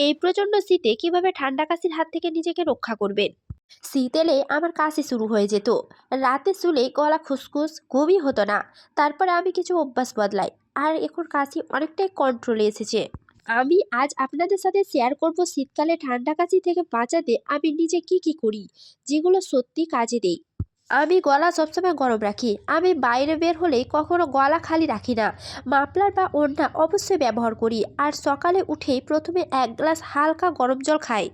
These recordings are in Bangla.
এই প্রচণ্ড শীতে কিভাবে ঠান্ডা কাশির হাত থেকে নিজেকে রক্ষা করবেন? শীত এলে আমার কাশি শুরু হয়ে যেত। রাতে শুলে গলা খুসখুস, ঘুমই হতো না। তারপরে আমি কিছু অভ্যাস বদলাই, আর এখন কাশি অনেকটাই কন্ট্রোলে এসেছে। আমি আজ আপনাদের সাথে শেয়ার করব শীতকালে ঠান্ডা কাশি থেকে বাঁচাতে আমি নিজে কি কি করি, যেগুলো সত্যি কাজে দেয়। আমি গলা সবসময় গরম রাখি। আমি বাইরে বের হলে কখনো গলা খালি রাখি না। মাফলার বা ওড়না অবশ্যই ব্যবহার করি। আর সকালে উঠেই প্রথমে এক গ্লাস হালকা গরম জল খাই।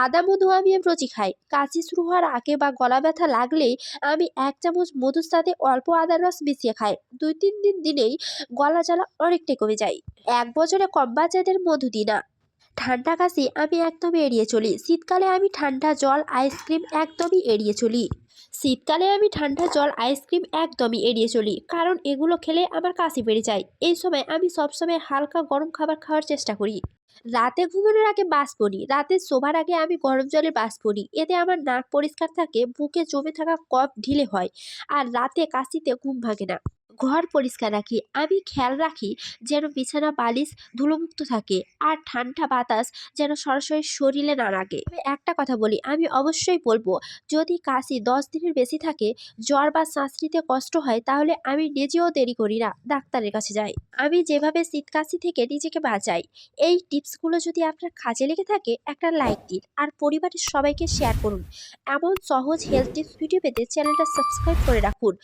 আদা মধু আমি রোজই খাই। কাশি শুরু হওয়ার আগে বা গলা ব্যথা লাগলেই আমি 1 চামচ মধুর সাথে অল্প আদার রস মিশিয়ে খাই। 2-3 দিন দিলেই গলা জ্বালা অনেকটাই কমে যায়। 1 বছরে কম বাচ্চাদের মধু দিই না। ঠান্ডা কাশি আমি একদমই এড়িয়ে চলি। শীতকালে আমি ঠান্ডা জল আইসক্রিম একদমই এড়িয়ে চলি। কারণ এগুলো খেলে আমার কাশি বেড়ে যায়। এই সময় আমি সবসময় হালকা গরম খাবার খাওয়ার চেষ্টা করি। রাতে ঘুমানোর আগে বাস পড়ি। রাতে শোবার আগে আমি গরম জলের বাস পড়ি। এতে আমার নাক পরিষ্কার থাকে, বুকে জমে থাকা কফ ঢিলে হয়, আর রাতে কাশিতে ঘুম ভাঙে না। ঘর পরিষ্কার রাখি। আমি খেয়াল রাখি যেন বিছানা বালিশ ধুলোমুক্ত থাকে, আর ঠান্ডা বাতাস যেন সরাসরি শরীরে না লাগে। তবে একটা কথা বলি, আমি অবশ্যই বলবো, যদি কাশি 10 দিনের বেশি থাকে, জ্বর বা শ্বাস নিতে কষ্ট হয়, তাহলে আমি নিজেও দেরি করি না, ডাক্তারের কাছে যাই। আমি যেভাবে শীত কাশি থেকে নিজেকে বাঁচাই, এই টিপসগুলো যদি আপনার কাজে লেগে থাকে, একটা লাইক দিন আর পরিবারের সবাইকে শেয়ার করুন। এমন সহজ হেলথ টিপস ভিডিও পেতে চ্যানেলটা সাবস্ক্রাইব করে রাখুন।